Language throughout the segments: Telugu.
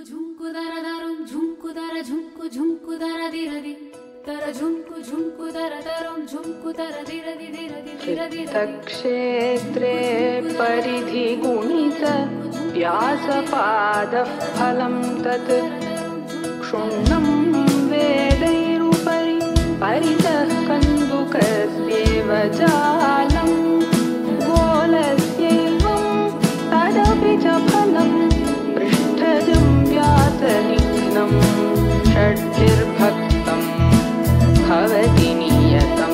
झुंकु दर दरुम झुंकु दर झुंकु झुंकु दर दिरदि दर झुंकु झुंकु दर दरुम झुंकु दर दिरदि दिरदि दिरदि क्षेत्रे परिधि गुणित व्यासपादः फलं तत् क्षुण्णं वेदैरुपरि परितः कन्दुकस्येव जालं गोलस्यैवं तदपि च फलं पृष्ठजं व्यासनिघ्नं षड्भिर्भक्तं भवति नियतं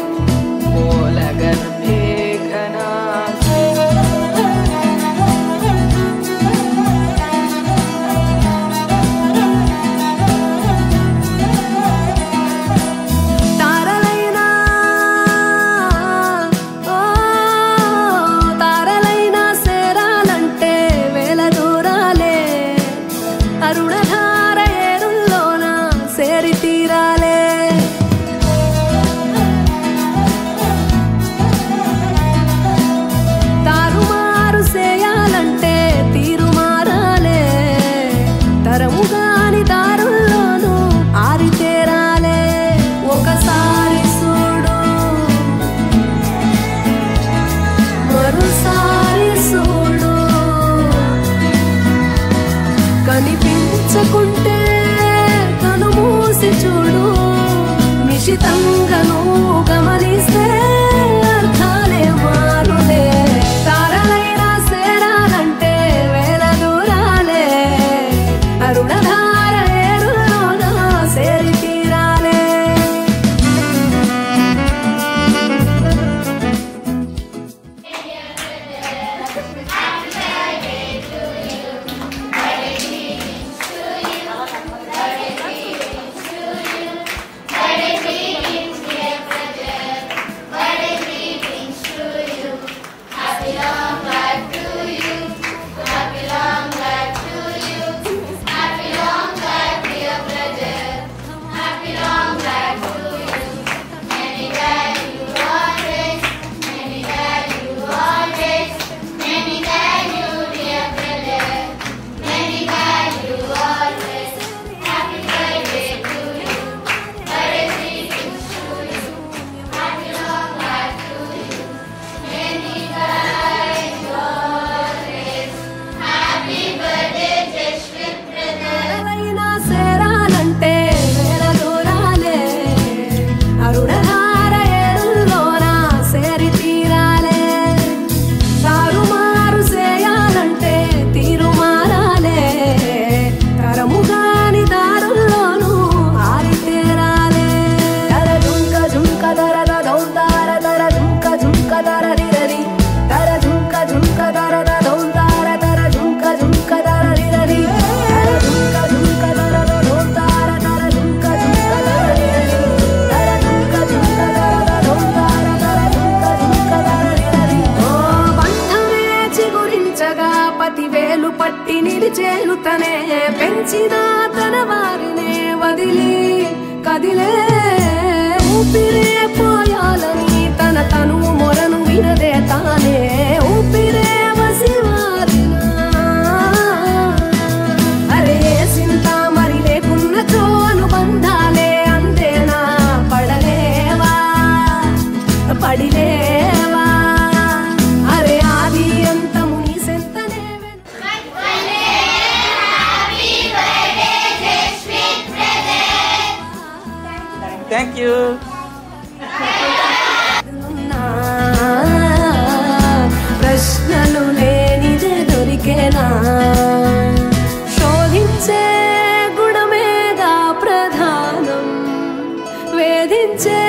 गोलगर्भे घनात् కనిపించకుంటే కను మూసి చూడు నిశితంగాను గమనిస్తే అర్థాలే మారులే తారలైనా సేరాలంటే వేల దూరాలే అరుణధార ఏరులోన సేరి తీరాలే పతివేలు పట్టి నిలిచేను తనే పెంచిన తన వారినే వదిలి కదిలే ఊపిరే పోయాలని తన తను మొరను వినదే తానే ఊపిరే వసివారినా అరే సింత మరి లేకున్నచో అనుబంధాలే అందేనా పడలేవా పడిలేవా అరే ఆది అంతము Thank you. ప్రశ్నలు లేనిదే దొరికేనా శోధించే గుణమేగా ప్రధానం వేధించే